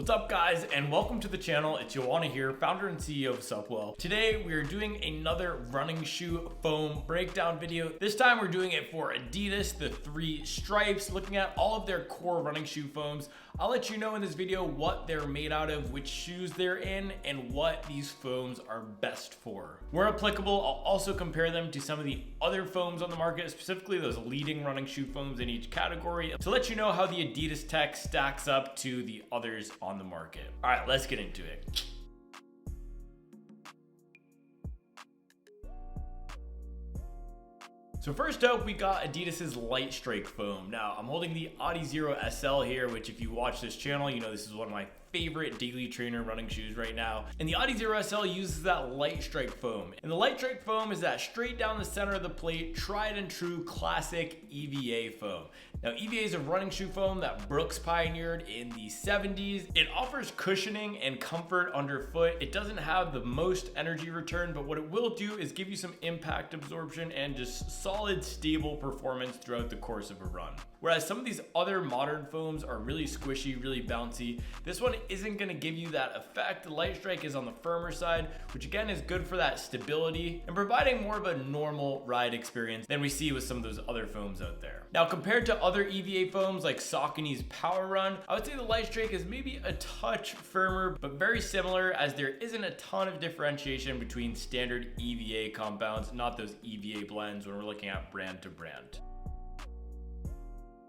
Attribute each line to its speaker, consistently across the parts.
Speaker 1: What's up guys, and welcome to the channel. It's Joanna here, founder and CEO of Supwell. Today we are doing another running shoe foam breakdown video. This time we're doing it for Adidas, the 3 stripes, looking at all of their core running shoe foams. I'll let you know in this video what they're made out of, which shoes they're in, and what these foams are best for. Where applicable, I'll also compare them to some of the other foams on the market, specifically those leading running shoe foams in each category, to let you know how the Adidas tech stacks up to the others on the market. All right, let's get into it. So first up, we got Adidas's Lightstrike foam. Now, I'm holding the Adizero SL here, which if you watch this channel, you know this is one of my favorite daily trainer running shoes right now. And the Adizero SL uses that Lightstrike foam. And the Lightstrike foam is that straight down the center of the plate, tried and true classic EVA foam. Now, EVA is a running shoe foam that Brooks pioneered in the 70s. It offers cushioning and comfort underfoot. It doesn't have the most energy return, but what it will do is give you some impact absorption and just solid, stable performance throughout the course of a run. Whereas some of these other modern foams are really squishy, really bouncy, this one isn't gonna give you that effect. The Lightstrike is on the firmer side, which again is good for that stability and providing more of a normal ride experience than we see with some of those other foams out there. Now, compared to other EVA foams like Saucony's Power Run, I would say the Lightstrike is maybe a touch firmer, but very similar, as there isn't a ton of differentiation between standard EVA compounds, not those EVA blends when we're looking at brand to brand.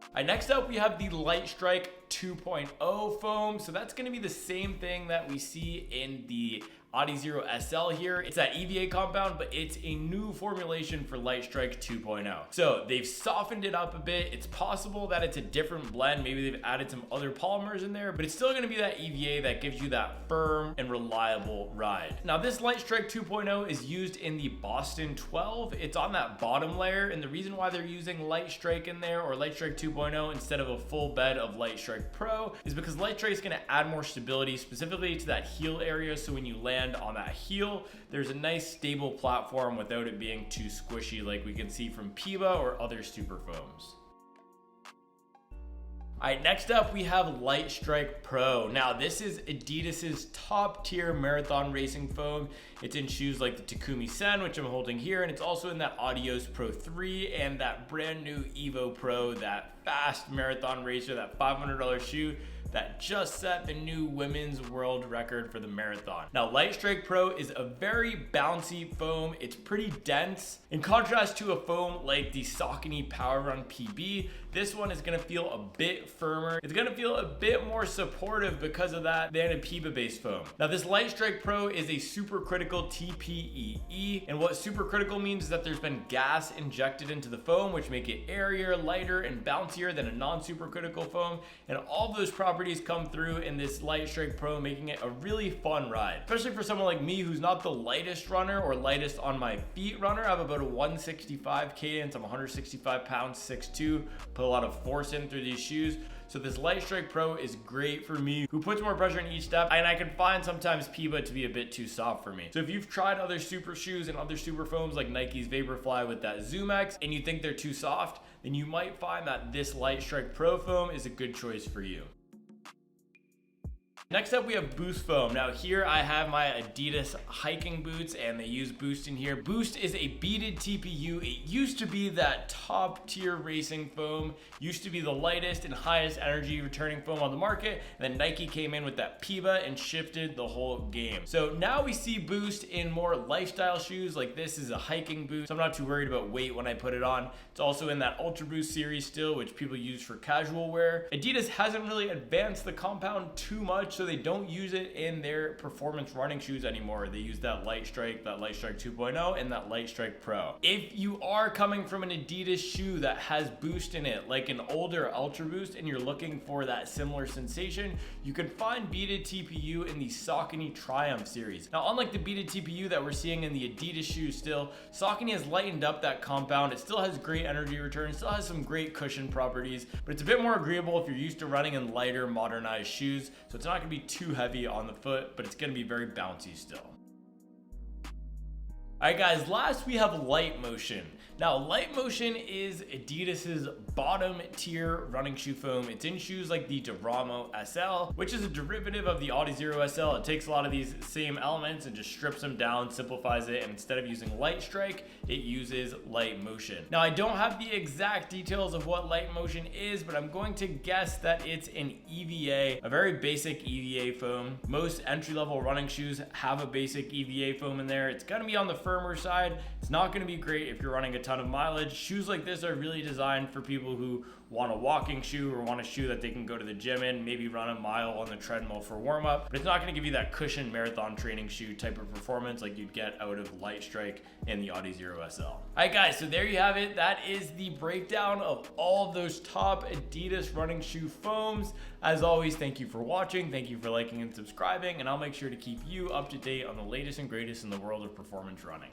Speaker 1: All right, next up we have the Lightstrike 2.0 foam. So that's gonna be the same thing that we see in the Adizero SL here. It's that EVA compound, but it's a new formulation for Lightstrike 2.0. So they've softened it up a bit. It's possible that it's a different blend. Maybe they've added some other polymers in there, but it's still gonna be that EVA that gives you that firm and reliable ride. Now, this Lightstrike 2.0 is used in the Boston 12. It's on that bottom layer, and the reason why they're using Lightstrike in there, or Lightstrike 2.0 instead of a full bed of Lightstrike Pro, is because Lightstrike is gonna add more stability, specifically to that heel area. So when you land on that heel, there's a nice stable platform without it being too squishy like we can see from Piba or other super foams. All right, next up we have Lightstrike Pro. Now, this is Adidas's top tier marathon racing foam. It's in shoes like the Takumi Sen, which I'm holding here, and it's also in that Adios Pro 3 and that brand new Evo Pro, that fast marathon racer, that $500 shoe that just set the new women's world record for the marathon. Now, Lightstrike Pro is a very bouncy foam. It's pretty dense. In contrast to a foam like the Saucony Power Run PB, this one is gonna feel a bit firmer. It's gonna feel a bit more supportive because of that than a Piba-based foam. Now, this Lightstrike Pro is a supercritical TPEE, and what supercritical means is that there's been gas injected into the foam, which make it airier, lighter, and bouncier than a non-supercritical foam, and all of those properties come through in this Lightstrike Pro, making it a really fun ride, especially for someone like me who's not the lightest runner or lightest on my feet runner. I have about a 165 cadence. I'm 165 pounds, 6'2", put a lot of force in through these shoes. So this Lightstrike Pro is great for me, who puts more pressure in each step, and I can find sometimes Piba to be a bit too soft for me. So if you've tried other super shoes and other super foams like Nike's Vaporfly with that Zoom X and you think they're too soft, then you might find that this Lightstrike Pro foam is a good choice for you. Next up, we have Boost foam. Now, here I have my Adidas hiking boots, and they use Boost in here. Boost is a beaded TPU. It used to be that top tier racing foam, used to be the lightest and highest energy returning foam on the market. And then Nike came in with that Piba and shifted the whole game. So now we see Boost in more lifestyle shoes. Like, this is a hiking boot, so I'm not too worried about weight when I put it on. It's also in that Ultra Boost series still, which people use for casual wear. Adidas hasn't really advanced the compound too much, so they don't use it in their performance running shoes anymore. They use that Lightstrike 2.0, and that Lightstrike Pro. If you are coming from an Adidas shoe that has Boost in it, like an older Ultra Boost, and you're looking for that similar sensation, you can find beaded TPU in the Saucony Triumph series. Now, unlike the beaded TPU that we're seeing in the Adidas shoes still, Saucony has lightened up that compound. It still has great energy return, still has some great cushion properties, but it's a bit more agreeable if you're used to running in lighter, modernized shoes. So it's not gonna be too heavy on the foot, but it's gonna be very bouncy still. All right, guys, last we have Lightmotion. Now, Lightmotion is Adidas's bottom tier running shoe foam. It's in shoes like the Duramo SL, which is a derivative of the Adizero SL. It takes a lot of these same elements and just strips them down, simplifies it, and instead of using Lightstrike, it uses Lightmotion. Now, I don't have the exact details of what Lightmotion is, but I'm going to guess that it's an EVA, a very basic EVA foam. Most entry-level running shoes have a basic EVA foam in there. It's gonna be on the firmer side. It's not gonna be great if you're running a ton of mileage. Shoes like this are really designed for people who want a walking shoe or want a shoe that they can go to the gym in, maybe run a mile on the treadmill for warm up, but it's not going to give you that cushioned marathon training shoe type of performance like you'd get out of Lightstrike and the Adizero SL. All right, guys, so there you have it. That is the breakdown of all of those top Adidas running shoe foams. As always, thank you for watching. Thank you for liking and subscribing, and I'll make sure to keep you up to date on the latest and greatest in the world of performance running.